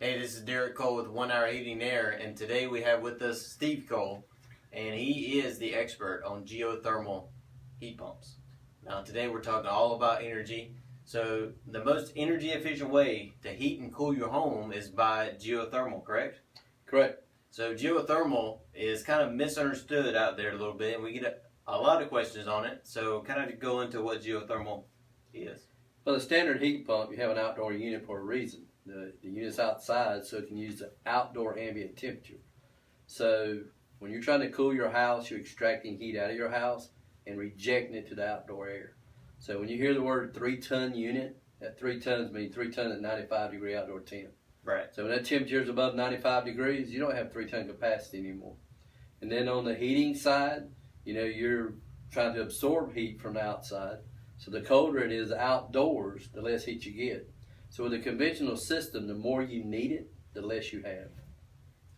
Hey, this is Derek Cole with 1 Hour Heating and Air, and today we have with us Steve Cole, and he is the expert on geothermal heat pumps. Now today we're talking all about energy. So the most energy efficient way to heat and cool your home is by geothermal, correct? Correct. So geothermal is kind of misunderstood out there a little bit, and we get a lot of questions on it. So kind of go into what geothermal is. Well, the standard heat pump, you have an outdoor unit for a reason. The unit's outside, so it can use the outdoor ambient temperature. So when you're trying to cool your house, you're extracting heat out of your house and rejecting it to the outdoor air. So when you hear the word 3-ton unit, that 3 tons means 3 tons at 95-degree outdoor temp. Right. So when that temperature is above 95 degrees, you don't have 3-ton capacity anymore. And then on the heating side, you're trying to absorb heat from the outside. So the colder it is outdoors, the less heat you get. So with a conventional system, the more you need it, the less you have.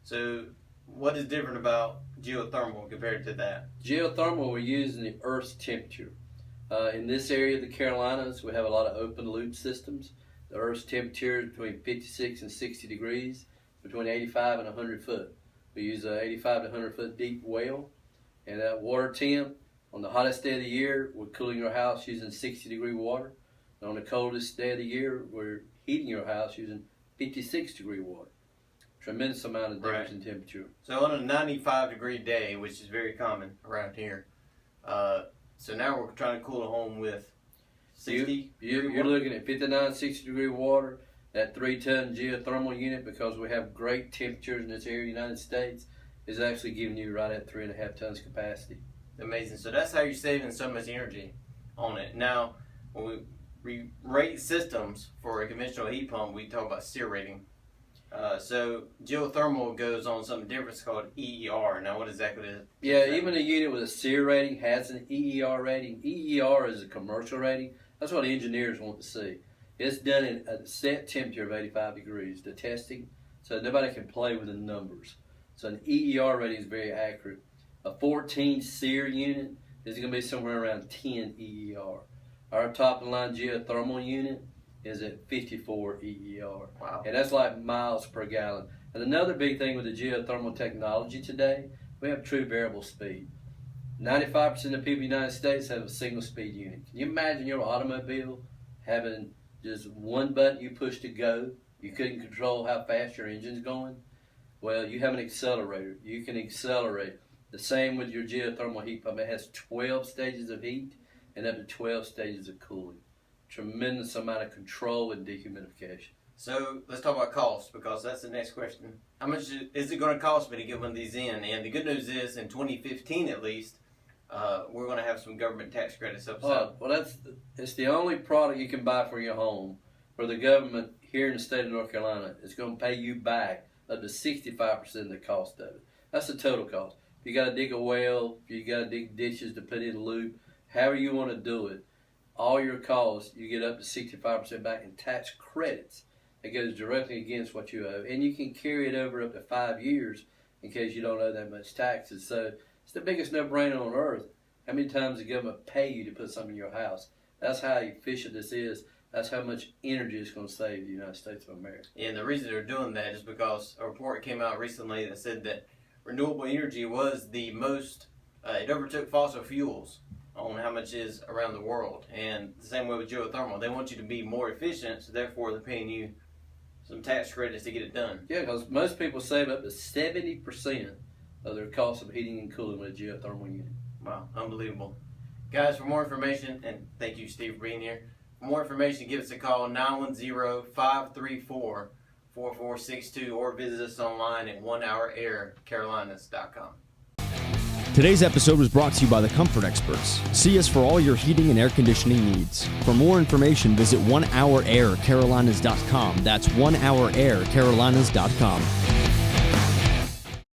So what is different about geothermal compared to that? Geothermal, we're using the Earth's temperature. In this area of the Carolinas, we have a lot of open loop systems. The Earth's temperature is between 56 and 60 degrees, between 85 and 100 foot. We use a 85 to 100 foot deep well, and that water temp, on the hottest day of the year, we're cooling your house using 60-degree water. And on the coldest day of the year, we're heating your house using 56-degree water. Tremendous amount of difference in temperature. So on a 95-degree day, which is very common around here, so now we're trying to cool a home with 60. You're looking at 59, 60-degree water. That 3-ton geothermal unit, because we have great temperatures in this area of the United States, is actually giving you right at 3.5 tons capacity. Amazing. So that's how you're saving so much energy on it. Now, when we rate systems for a conventional heat pump, we talk about SEER rating. So geothermal goes on something different. It's called EER. Now, what exactly is it? Yeah, even a unit with a SEER rating has an EER rating. EER is a commercial rating. That's what engineers want to see. It's done at a set temperature of 85 degrees, the testing, so nobody can play with the numbers. So an EER rating is very accurate. A 14 SEER unit is going to be somewhere around 10 EER. Our top of the line geothermal unit is at 54 EER. Wow. And that's like miles per gallon. And another big thing with the geothermal technology today, we have true variable speed. 95% of people in the United States have a single speed unit. Can you imagine your automobile having just one button you push to go? You couldn't control how fast your engine's going? Well, you have an accelerator. You can accelerate. The same with your geothermal heat pump. It has 12 stages of heat and up to 12 stages of cooling. Tremendous amount of control and dehumidification. So let's talk about cost, because that's the next question. How much is it going to cost me to get one of these in? And the good news is, in 2015 at least, we're going to have some government tax credits up. Well, it's the only product you can buy for your home where the government here in the state of North Carolina is going to pay you back up to 65% of the cost of it. That's the total cost. If you got to dig a well, if you got to dig ditches to put in a loop, however you want to do it, all your costs, you get up to 65% back in tax credits. It goes directly against what you owe. And you can carry it over up to 5 years in case you don't owe that much taxes. So it's the biggest no-brainer on earth. How many times the government pay you to put something in your house? That's how efficient this is. That's how much energy it's going to save the United States of America. And the reason they're doing that is because a report came out recently that said that renewable energy was the most, it overtook fossil fuels on how much is around the world. And the same way with geothermal. They want you to be more efficient, so therefore they're paying you some tax credits to get it done. Yeah, because most people save up to 70% of their cost of heating and cooling with a geothermal unit. Wow, unbelievable. Guys, for more information, and thank you, Steve, for being here. For more information, give us a call, 910-534-4462, or visit us online at 1houraircarolinas.com. Today's episode was brought to you by the Comfort Experts. See us for all your heating and air conditioning needs. For more information, visit 1houraircarolinas.com. That's 1houraircarolinas.com.